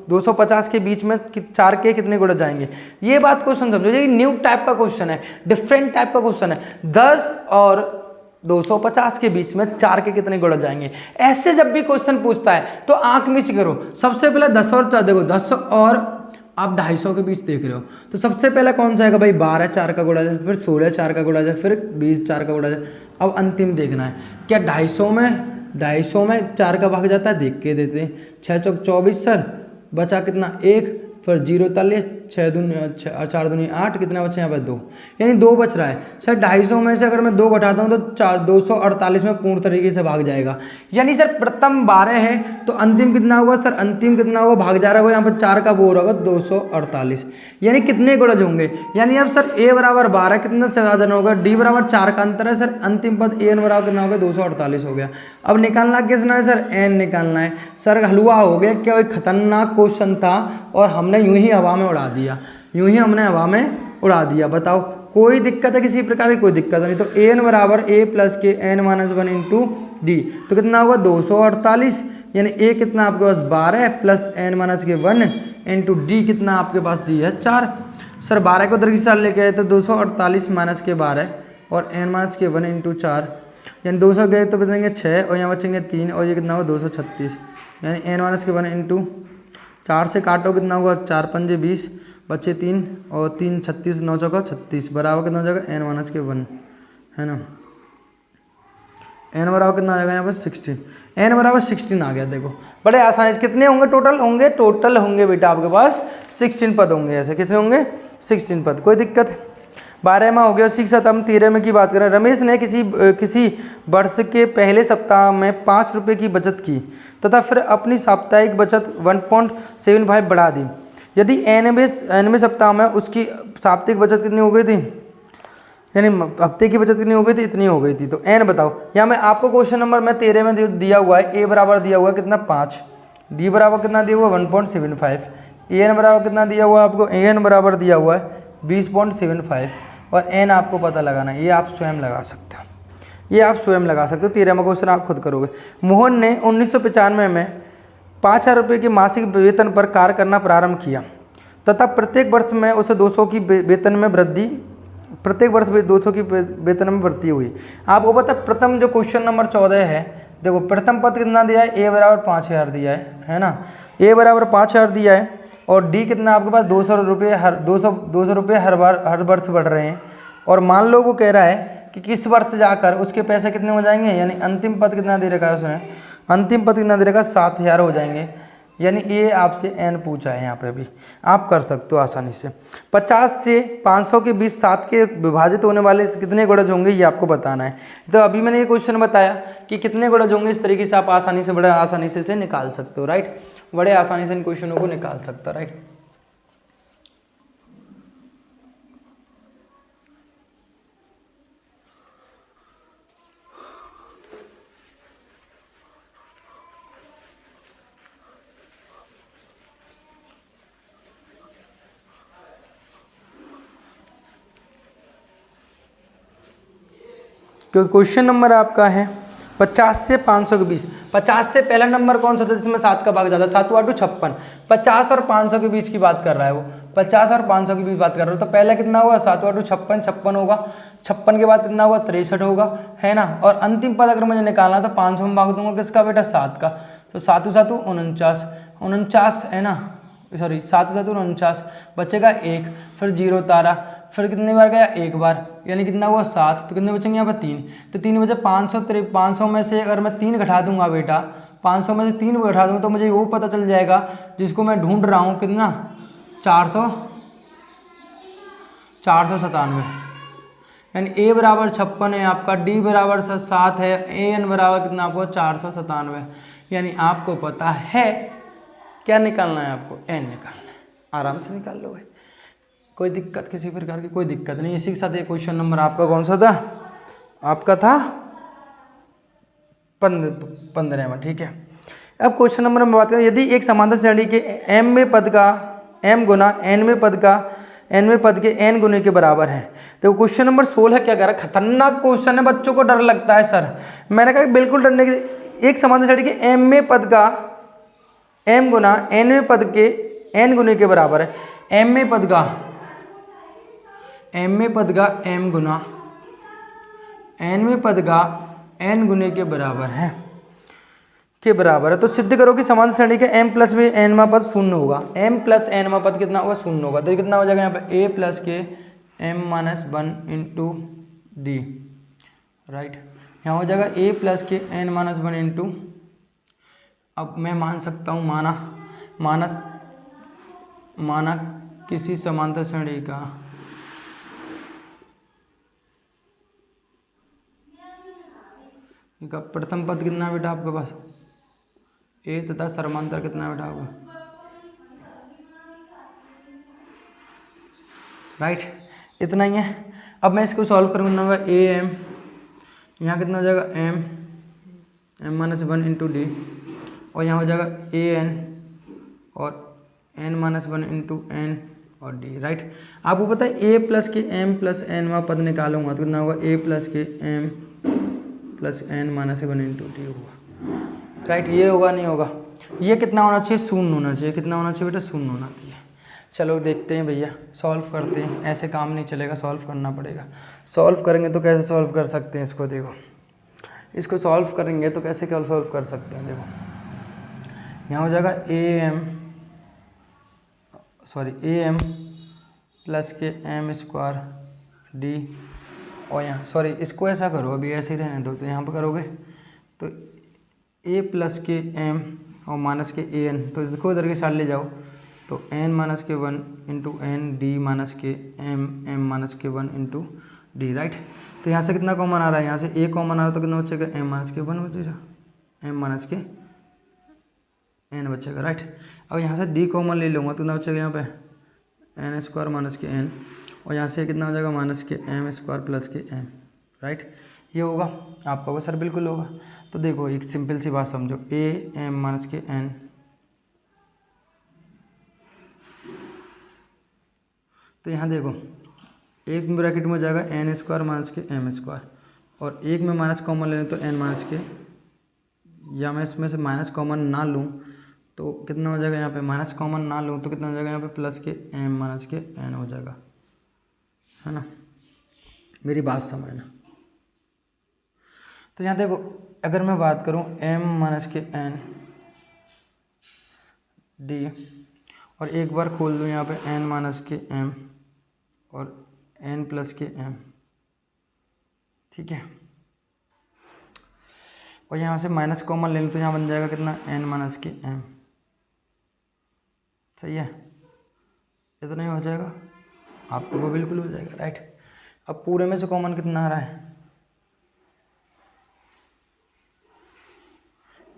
250 के बीच में 4 के कितने गुणा जाएंगे। ये बात क्वेश्चन समझो, ये न्यू टाइप का क्वेश्चन है, डिफरेंट टाइप का क्वेश्चन है। 10 और 250 के बीच में 4 के कितने गुणा जाएंगे। ऐसे जब भी क्वेश्चन पूछता है तो आंख मिच करो। सबसे पहले 10 और 4 देखो, 10 और आप 250 के बीच देख रहे हो, तो सबसे पहले कौन सा आएगा भाई, 12 4 का गुणा जाए, फिर 16 4 का गुणा जाए, फिर 20 4 का गुणा जाए। अब अंतिम देखना है, क्या 250 में 4 का भाग जाता है, देख के देते हैं। 6 चौक 24 सर, बचा कितना 1, फिर 0 तालिए, 4 दूनी 8, कितना बचे यहाँ पर 2, यानी 2 बच रहा है। सर 250 में से अगर मैं 2 घटाता हूँ तो 248 में पूर्ण तरीके से भाग जाएगा। यानी सर प्रथम 12 है तो अंतिम कितना होगा, सर अंतिम कितना होगा, भाग जा रहा होगा, यहाँ पर 4 का बोर होगा 248, यानी कितने गुणज होंगे। यानी अब सर a बराबर 12 कितना से ज़्यादा होगा, d बराबर 4 का अंतर है, सर अंतिम पद an बराबर कितना होगा 248 हो गया। अब निकालना कितना है, सर n निकालना है। सर हलवा हो गया, क्या कोई खतरनाक क्वेश्चन था और हमने यूं ही हवा में उड़ा दिया, यूं ही हमने हवा में उड़ा दिया। बताओ कोई दिक्कत है, किसी प्रकार की कोई दिक्कत नहीं। तो an बराबर a प्लस के n-1 इंटू डी, तो कितना होगा 248, यानी a कितना आपके पास 12 प्लस n-1 इंटू डी कितना आपके पास दी है 4। सर 12 को उधर की साल लेके आए तो 248 माइनस के 12 और n-1 इंटू 4, यानी 200 गए तो बचेंगे 6 और यहाँ बचेंगे 3 और ये कितना होगा 236, यानी n-1 इंटू 4 से काटो कितना होगा 4 पंजे 20, बच्चे 3 और 3 36, 9 चौका 36, बराबर कितना हो जाएगा n-1 है ना। n बराबर कितना आ जाएगा यहाँ पर 16, n बराबर 16 आ गया। देखो बड़े आसानी से कितने होंगे, टोटल होंगे बेटा आपके पास 16 पद होंगे। ऐसे कितने होंगे 16 पद, कोई दिक्कत। 12 में हो गया। 6 हम 13 में की बात करें। रमेश ने किसी वर्ष के पहले सप्ताह में 5 रुपये की बचत की तथा फिर अपनी साप्ताहिक बचत 1.75 बढ़ा दी। यदि 90वें सप्ताह में उसकी साप्ताहिक बचत कितनी हो गई थी, यानी हफ्ते की बचत कितनी हो गई थी, इतनी हो गई थी। तो n बताओ। यहाँ में आपको क्वेश्चन नंबर में 13 में दिया हुआ है, a बराबर दिया हुआ है कितना 5, d बराबर कितना दिया हुआ है 1.75, an बराबर कितना दिया हुआ है आपको, an बराबर दिया हुआ है 20.75 और n आपको पता लगाना है। ये आप स्वयं लगा सकते हो, ये आप स्वयं लगा सकते हो। 13वां क्वेश्चन आप खुद करोगे। मोहन ने 1995 में 5,000 रुपये के मासिक वेतन पर कार्य करना प्रारंभ किया तथा प्रत्येक वर्ष में उसे 200 की वेतन में वृद्धि, प्रत्येक वर्ष 200 की वेतन में वृद्धि हुई। आपको पता है प्रथम जो क्वेश्चन नंबर 14 है, देखो प्रथम पद कितना दिया है, a बराबर 5,000 दिया है ना, a बराबर 5,000 दिया है और d कितना आपके पास 200 रुपये दो रुपये हर वर्ष बढ़ रहे हैं। और मान लो वो कह रहा है कि किस वर्ष जाकर उसके पैसे कितने हो जाएंगे, यानी अंतिम पद कितना दे रखा है उसने, अंतिम पद कितना दे रखा है 7,000 हो जाएंगे। यानी ये आपसे n पूछा है, यहाँ पे भी आप कर सकते हो आसानी से। 50 से 500 के बीच 7 के विभाजित होने वाले कितने गुणज होंगे ये आपको बताना है। तो अभी मैंने ये क्वेश्चन बताया कि कितने गुणज होंगे, इस तरीके से आप आसानी से बड़े आसानी से निकाल सकते हो, राइट। बड़े आसानी से इन क्वेश्चनों को निकाल सकते हो, राइट। क्योंकि क्वेश्चन नंबर आपका है 50 से 500 के बीच। 50 से पहला नंबर कौन सा था जिसमें 7 का भाग जाता है, 7 8 56। 50 और 500 के बीच की बात कर रहा है वो, 50 और 500 के बीच बात कर रहा है। तो पहला कितना होगा 7 8 56, 56 होगा। 56 के बाद कितना होगा 63 होगा, है ना। और अंतिम पद अगर मुझे निकालना तो 500 में भाग दूंगा किसका बेटा, 7 का। तो 7 7 49 है ना, सॉरी 7 7 49, बचेगा 1, फिर 0 तारा, फिर कितनी बार गया 1 बार, यानी कितना हुआ 7। तो कितने बचेंगे यहाँ पर 3। तो 3 बचे 500 में से अगर मैं 3 घटा दूंगा बेटा 500 में से 3 को उठा दूँ तो मुझे वो पता चल जाएगा जिसको मैं ढूंढ रहा हूँ, कितना 497, यानी ए बराबर 56 है आपका, डी बराबर 7 है, ए एन बराबर कितना आपको 497, यानी आपको पता है क्या निकालना है, आपको एन निकालना है। आराम से निकाल लो भाई, कोई दिक्कत किसी प्रकार की कोई दिक्कत नहीं। इसी के साथ ये क्वेश्चन नंबर आपका कौन सा था, आपका था 15 में। ठीक है, अब क्वेश्चन नंबर में बात करें, यदि एक समांतर श्रेणी के m में पद का m गुना n में पद का n में पद के n गुने के बराबर है। तो क्वेश्चन नंबर 16 क्या कह रहा है, खतरनाक क्वेश्चन है, बच्चों को डर लगता है सर। मैंने कहा बिल्कुल डरने की, एक समांतर श्रेणी के m में पद का m गुना n में पद के n गुने के बराबर है। m में पद का m गुना n में पद का n गुने के बराबर है, तो सिद्ध करो कि समांतर श्रेणी के m प्लस में nवां पद शून्य होगा। m प्लस nवां पद कितना होगा, शून्य होगा। तो कितना हो जाएगा यहाँ पे a प्लस के m-1 इंटू डी, राइट। यहाँ हो जाएगा a प्लस के n-1 इंटू, अब मैं मान सकता हूँ माना किसी समांतर श्रेणी का प्रथम पद कितना है बेटा आपके पास, ए तथा समांतर कितना है बेटा आपका, राइट। इतना ही है। अब मैं इसको सॉल्व करूँगा, ए एम यहाँ कितना हो जाएगा m-1 इंटू डी, और यहाँ हो जाएगा ए एन और n-1 इंटू एन और डी, राइट। आपको पता है a प्लस के m प्लस n पद निकालूंगा तो कितना होगा, a प्लस के m plus n-1 into D होगा, राइट। ये होगा नहीं होगा, ये कितना होना चाहिए, शून्य होना चाहिए। कितना होना चाहिए बेटा, शून्य होना चाहिए। चलो देखते हैं भैया, सॉल्व करते हैं। ऐसे काम नहीं चलेगा, सॉल्व करना पड़ेगा। सॉल्व करेंगे तो कैसे सॉल्व कर सकते हैं इसको, देखो इसको सॉल्व करेंगे तो कैसे क्या सॉल्व कर सकते हैं। देखो यहाँ हो जाएगा ए एम प्लस के m स्क्वायर डी, और यहाँ इसको ऐसा करो, अभी ऐसे ही रहने दो। तो यहाँ पर करोगे तो a प्लस के m और माइनस के ए एन, तो इसको इधर के साथ ले जाओ तो n-1 into N D minus के m-1 इंटू डी, राइट। तो यहाँ से कितना कॉमन आ रहा है, यहाँ से a कॉमन आ रहा है तो कितना बचेगा, m-1 बचेगा, m-n बचेगा, राइट। अब यहाँ से d कॉमन ले लूँगा तो कितना बचेगा यहाँ पे n स्क्वायर माइनस के n, और यहाँ से कितना हो जाएगा माइनस के m स्क्वायर प्लस के m, राइट। ये होगा आपका, वो सर बिल्कुल होगा। तो देखो एक सिंपल सी बात समझो, a m माइनस के n, तो यहाँ देखो एक ब्रैकेट में हो जाएगा n स्क्वायर माइनस के m स्क्वायर, और एक में माइनस कॉमन लेने तो n माइनस के, या मैं इसमें से माइनस कॉमन ना लूँ तो कितना हो जाएगा, यहाँ पे माइनस कॉमन ना लूँ तो कितना हो जाएगा यहाँ पे प्लस के m माइनस के n हो जाएगा, है ना। मेरी बात समझना। तो यहाँ देखो अगर मैं बात करूँ m माइनस के n डी, और एक बार खोल दूँ यहाँ पे n माइनस के m और n प्लस के m, ठीक है। और यहाँ से माइनस कॉमन ले लें तो यहाँ बन जाएगा कितना n माइनस के m, सही है। इतना ही हो जाएगा आपको, वो बिल्कुल हो जाएगा, राइट। अब पूरे में से कॉमन कितना आ रहा है,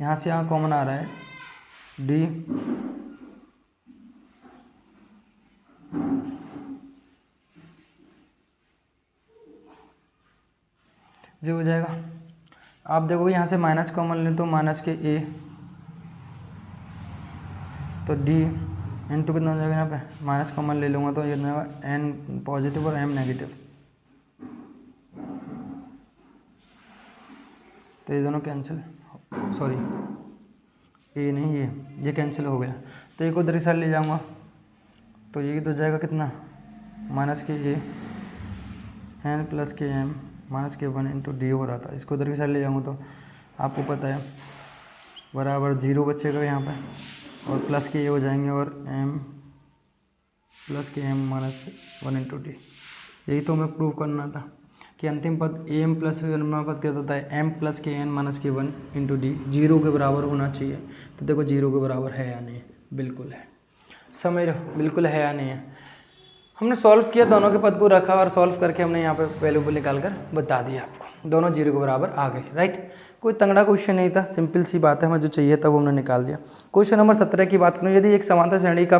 यहाँ से यहाँ कॉमन आ रहा है d, जो हो जाएगा। आप देखो यहाँ से माइनस कॉमन लें तो माइनस के a, तो d इंटू कितना हो जाएगा, यहाँ पे माइनस कॉमन ले लूँगा तो ये कितना होगा n पॉजिटिव और m नेगेटिव, तो ये दोनों कैंसिल, सॉरी ए नहीं, ये कैंसिल हो गया। तो एक उधर साइड ले जाऊँगा तो ये तो जाएगा कितना माइनस के a n प्लस के m माइनस के 1 इंटू डी हो रहा था। इसको उधर की साइड ले जाऊँगा तो आपको पता है बराबर 0 बचेगा यहाँ पे, और प्लस के ये हो जाएंगे और m प्लस के m माइनस 1 इंटू डी। यही तो हमें प्रूव करना था कि अंतिम पद ए एम प्लस विकर्मक पद क्या होता है, एम प्लस के एन माइनस के वन इंटू डी, जीरो के बराबर होना चाहिए। तो देखो जीरो के बराबर है या नहीं, बिल्कुल है। समझ रहे हो, बिल्कुल है या नहीं है। हमने सॉल्व किया, दोनों के पद को रखा और सॉल्व करके हमने यहाँ पे वैल्यू निकाल कर बता दिया आपको, दोनों जीरो के बराबर आ गए, राइट। कोई तंगड़ा क्वेश्चन नहीं था, सिंपल सी बात है, हमें जो चाहिए था वो हमने निकाल दिया। क्वेश्चन नंबर 17 की बात करूँ, यदि एक समांतर श्रेणी का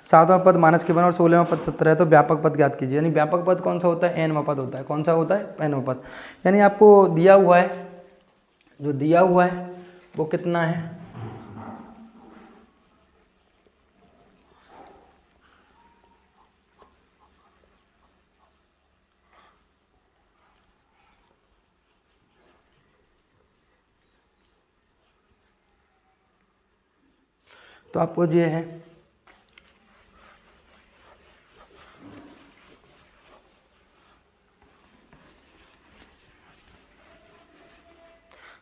सातवां पद माइनस के वन और 16वां पद 17 है तो व्यापक पद ज्ञात कीजिए। यानी व्यापक पद कौन सा होता है, एनवां पद होता है। कौन सा होता है, एनवां पद। यानी आपको दिया हुआ है, जो दिया हुआ है वो कितना है, तो आपको ये है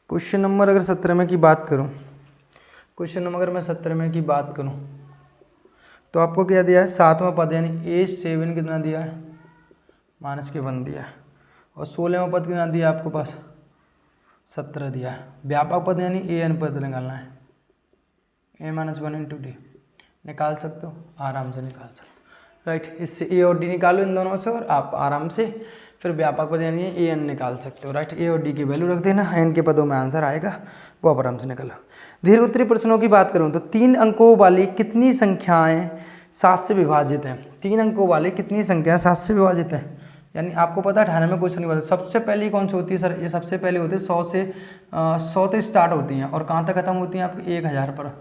क्वेश्चन नंबर अगर 17 में की बात करूं, क्वेश्चन नंबर अगर मैं 17 में की बात करूं तो आपको क्या दिया है, सातवां पद यानी A7 कितना दिया है, माइनस के वन दिया है, और 16वां पद कितना दिया आपको पास, 17 दिया है। व्यापक पद यानी AN पद निकालना है, A minus one into D. निकाल सकते हो, आराम से निकाल सकते हो, राइट। इससे A और D निकालो इन दोनों से और आप आराम से फिर व्यापक पद यानी AN निकाल सकते हो, राइट। A और D की वैल्यू रख देना, N के पदों में आंसर आएगा, वो आप आराम से निकालो। दीर्घ उत्तरीय प्रश्नों की बात करूँ तो 3 अंकों वाली कितनी संख्याएं 7 से विभाजित हैं। 3 अंकों वाली कितनी संख्याएं 7 से विभाजित हैं। यानी आपको पता है 98 में क्वेश्चन नहीं बता, सबसे पहली कौन सी होती है सर, ये सबसे पहले होती है 100 से स्टार्ट होती हैं और कहाँ तक खत्म होती हैं आपकी 1000 पर,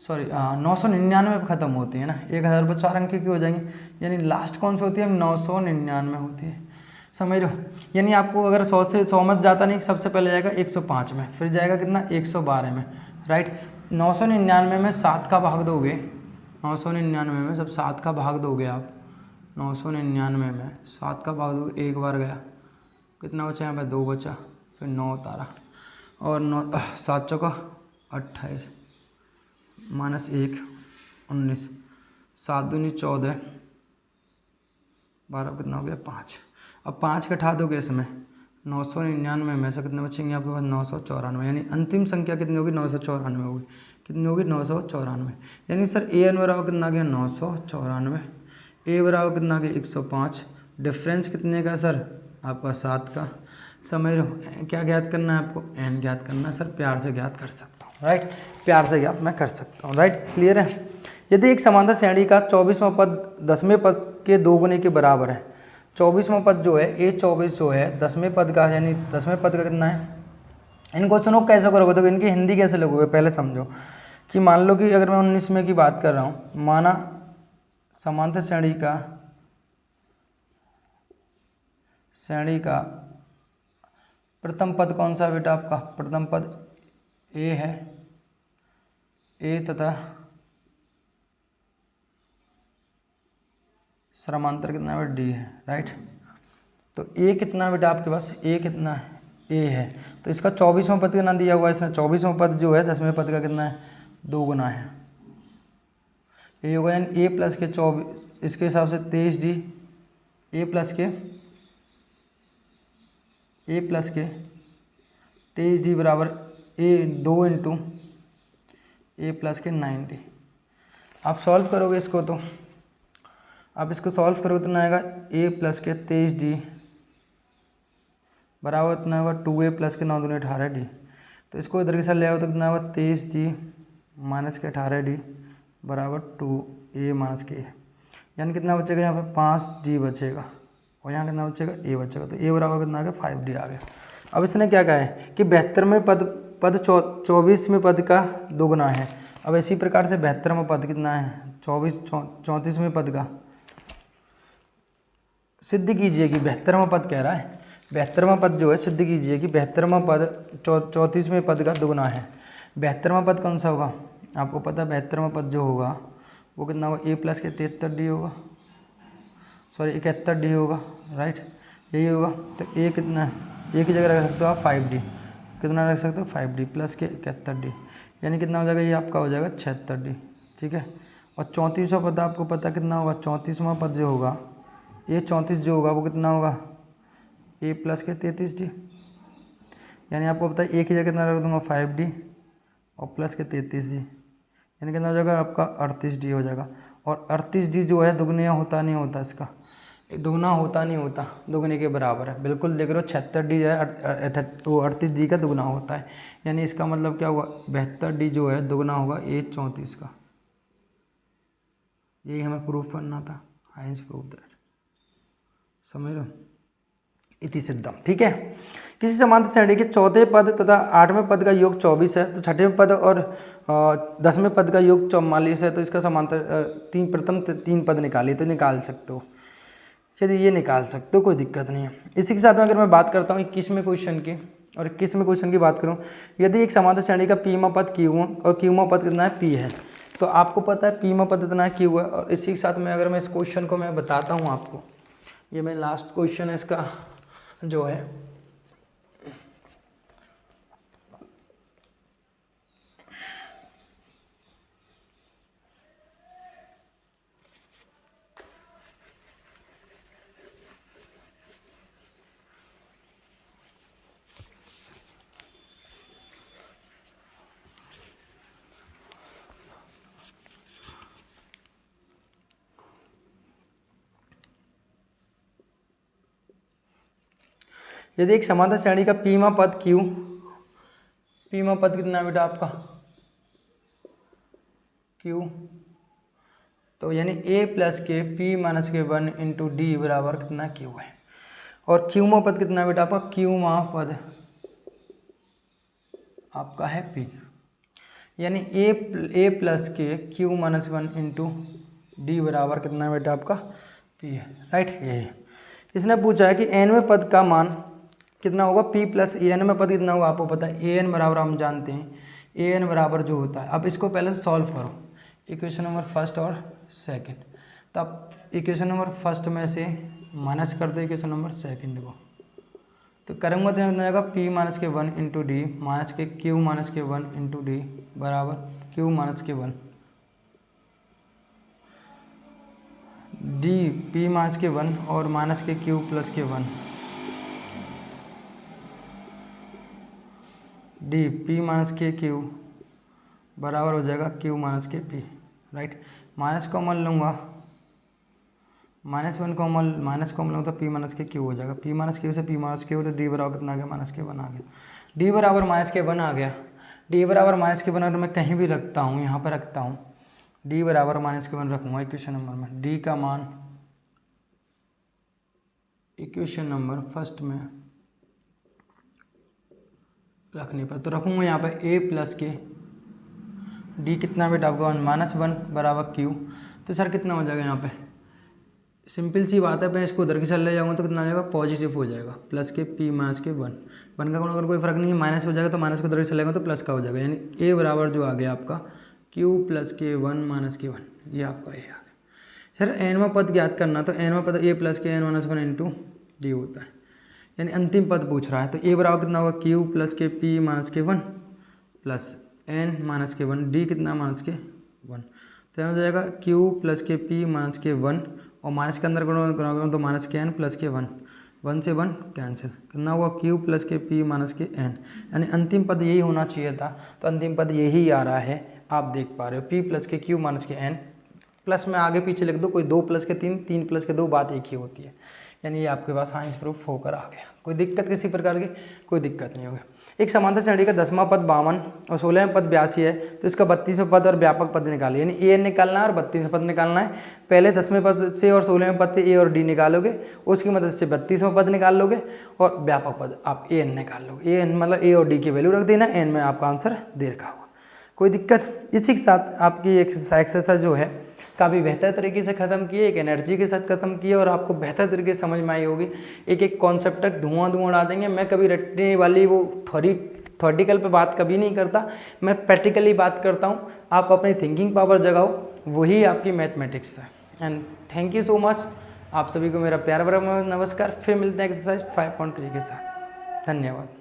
सॉरी 999 पर ख़त्म होती है ना, 1000 पर 4 अंक की हो जाएंगे। यानी लास्ट कौन सी होती है, 999 होती है, समझ रहे हो। यानी आपको अगर 100 से 100 मत जाता नहीं, सबसे पहले जाएगा 105 में, फिर जाएगा कितना 112 में, राइट। 999 में 7 का भाग दोगे, 999 में सब 7 का भाग दोगे आप, 999 में 7 का भाग दोगे, एक बार गया, कितना बचा यहाँ पे 2 बचा, फिर 9 उतारा और 9 7 चौका 28 माइनस 1 19, 7 दूनी 14, 12 कितना हो गया 5। अब 5 का उठा दोगे इसमें, 999 में से कितने बचेंगे आपके पास 994, यानी अंतिम संख्या कितनी होगी 994 होगी। कितनी होगी 994। यानी सर AN बराबर कितना आ गया 994, A बराबर कितना आ गया 105, डिफरेंस कितने का सर आपका 7 का। समझ रहे हो, क्या ज्ञात करना है आपको, N ज्ञात करना है। सर प्यार से ज्ञात कर सकता हूँ, राइट, प्यार से ज्ञात मैं कर सकता हूँ, राइट, क्लियर है। यदि एक समांतर श्रेणी का 24वां पद 10वें पद के 2 गुने के बराबर है, 24वां पद जो है A24 जो है 10वें पद का, यानी 10वें पद का कितना है। इन क्वेश्चनों को कैसे करोगे, तो इनकी हिंदी कैसे लगोगे, पहले समझो कि मान लो कि अगर मैं 19 में की बात कर रहा हूँ, माना समांतर श्रेणी का प्रथम पद कौन सा बेटा आपका, प्रथम पद A है, A तथा समांतर कितना है D है, राइट। तो A कितना बेटा आपके पास, A कितना है, A है, तो इसका 24वां पद कितना दिया हुआ है इसने, 24वां पद जो है 10वें पद का कितना है 2 गुना है, ये होगा। यानी A प्लस के 24, इसके हिसाब से 23D, A प्लस के 23D बराबर A2 इंटू A प्लस के 9D। आप सॉल्व करोगे इसको, तो आप इसको सॉल्व करोगे तो ना आएगा A प्लस के 23D बराबर कितना होगा 2A प्लस के 9 दूनी 18D। तो इसको इधर के साथ ले आओ तो कितना होगा 23D माइनस के 18D बराबर 2A माइनस के, यानी कितना बचेगा यहाँ पे 5D बचेगा और यहाँ कितना बचेगा A बचेगा। तो A बराबर कितना आ गया 5D आ गया। अब इसने क्या कहा है कि 72वें पद 24वें पद का 2 गुना है। अब इसी प्रकार से 72वां पद कितना है 34वें पद का सिद्ध कीजिए कि 72वां पद कह रहा है, 72वां पद जो है सिद्ध कीजिए कि 72वां पद 34वें पद का 2 गुना है। 72वां पद कौन सा होगा आपको पता है, 72वां पद जो होगा वो कितना होगा A प्लस के 73D होगा, सॉरी 71D होगा, राइट, यही होगा। तो A कितना है, A की जगह रख सकते हो आप 5D, कितना रख सकते हो 5D प्लस के 71D, यानी कितना हो जाएगा ये आपका हो जाएगा 76D, ठीक है। और 34वां पद आपको पता कितना होगा, 34वां पद जो होगा ये 34 जो होगा वो कितना होगा ए प्लस के 33d, यानी आपको पता है एक ही जगह कितना रख दूंगा 5d और प्लस के 33d, यानी कितना हो जाएगा आपका 38d हो जाएगा। और 38d जो है दुगनिया होता नहीं होता, इसका दुगना होता नहीं होता, दुगने के बराबर है। बिल्कुल देख रहे हो 76d जो है वो 38d का दुगना होता है, यानी इसका मतलब क्या हुआ 72d जो है दुगना होगा a 34 का। यही हमें प्रूफ करना था, हाइंस प्रूफ दैट, समझ लो इति सिद्धम। ठीक है, किसी समांतर श्रेणी के चौथे पद तथा 8वें पद का योग 24 है तो 6वें पद और 10वें पद का योग 44 है, तो इसका समांतर प्रथम 3 पद निकालिए, तो निकाल सकते हो, यदि ये निकाल सकते हो कोई दिक्कत नहीं है। इसी के साथ में अगर मैं बात करता हूँ 21वें क्वेश्चन की, और 21वें क्वेश्चन की बात करूँ, यदि एक समांतर श्रेणी का पीमा पद क्यू और क्यूमा पद कितना है पी है, तो आपको पता है पीमा पद इतना है क्यू है। और इसी के साथ में अगर मैं इस क्वेश्चन को मैं बताता हूँ आपको, ये मैं लास्ट क्वेश्चन है इसका जो है, यदि एक समांतर श्रेणी का पीमा पद क्यू, पीमा पद कितना बेटा आपका क्यू, तो यानी a प्लस के p माइनस के 1 इंटू डी बराबर कितना क्यू है। और क्यूमा पद कितना बेटा आपका, क्यूमा पद आपका है p, यानी a प्लस के q माइनस 1 इंटू डी बराबर कितना बेटा आपका p है, राइट। ये इसने पूछा है कि n वें पद का मान कितना होगा p प्लस an में पद कितना होगा, आपको पता है an बराबर हम जानते हैं an बराबर जो होता है। अब इसको पहले सॉल्व करो, इक्वेशन नंबर फर्स्ट और सेकंड, तो आप इक्वेशन नंबर फर्स्ट में से माइनस कर दो इक्वेशन नंबर सेकंड को, तो करूँगा तो हो जाएगा p माइनस के 1 इंटू डी माइनस के q माइनस के 1 इंटू डी बराबर q माइनस के 1 डी p माइनस के 1 और माइनस के q प्लस के 1 डी p माइनस के q बराबर हो जाएगा q माइनस के p, राइट। माइनस कॉमन लूँगा, -1 कॉमन माइनस कॉमन लूँगा तो p माइनस के q हो जाएगा, p माइनस q से p माइनस q, तो d बराबर कितना आ गया माइनस के 1 आ गया, d बराबर माइनस के 1 आ गया, d बराबर माइनस के 1 अगर मैं कहीं भी रखता हूँ, यहाँ पर रखता हूँ d बराबर माइनस के 1 रखूँगा इक्वेशन नंबर में, d का मान इक्वेशन नंबर फर्स्ट में रखने पर, तो रखूँगा यहाँ पर a प्लस के डी कितना बेटा आपका -1 बराबर क्यू, तो सर कितना हो जाएगा यहाँ पे, सिंपल सी बात है, मैं इसको उधर की साइड ले जाऊँगा तो कितना आ जाएगा पॉजिटिव हो जाएगा, प्लस के p माइनस के 1 का गुणा अगर कोई फर्क नहीं है, माइनस हो जाएगा तो माइनस को उधर की साइड लेगा तो प्लस का हो जाएगा, यानी a बराबर जो आ गया आपका q प्लस के 1 माइनस के 1, ये आपका a आ गया। सर n पद ज्ञात करना, तो n पद a प्लस के n माइनस 1 इंटू डी होता है, यानी अंतिम पद पूछ रहा है, तो a बराबर कितना होगा q प्लस के p माइनस के 1 प्लस n माइनस के 1 d कितना माइनस के 1, तो हो जाएगा q प्लस के p माइनस के 1 और माइनस के अंदर गुणा तो माइनस के n प्लस के 1 से 1 कैंसिल, कितना हुआ q प्लस के p माइनस के n, यानी अंतिम पद यही होना चाहिए था, तो अंतिम पद यही आ रहा है, आप देख पा रहे हो p प्लस के q माइनस के n, प्लस में आगे पीछे लिख दो, कोई 2 प्लस के 3, 3 प्लस के 2, बात एक ही होती है, यानी ये आपके पास हाइंस प्रूफ होकर आ गया। कोई दिक्कत किसी प्रकार की, कोई दिक्कत नहीं होगी। एक समांतर श्रेणी का 10वां पद 52 और 16वां पद 82 है, तो इसका 32वां पद और व्यापक पद निकालिए, यानी ए निकालना है और 32वां पद निकालना है। पहले 10वें पद से और 16वें पद से ए और डी निकालोगे, उसकी मदद से 32वां पद निकाल लोगे और व्यापक पद आप ए एन निकाल लोगे। ए एन मतलब ए और डी की वैल्यू रख देना, एन में आपका आंसर दे रखा होगा, कोई दिक्कत। इसी के साथ आपकी एक्सरसाइज जो है काफ़ी बेहतर तरीके से ख़त्म किए, एक एनर्जी के साथ ख़त्म किए और आपको बेहतर तरीके से समझ में आई होगी। एक एक कॉन्सेप्ट तक धुआं उड़ा देंगे। मैं कभी रटने वाली वो थ्योरेटिकल पे बात कभी नहीं करता, मैं प्रैक्टिकली बात करता हूँ। आप अपनी थिंकिंग पावर जगाओ, वही आपकी मैथमेटिक्स है। And thank you so much, आप सभी को मेरा प्यार भरा नमस्कार। फिर मिलते हैं एक्सरसाइज 5.3 के साथ। धन्यवाद।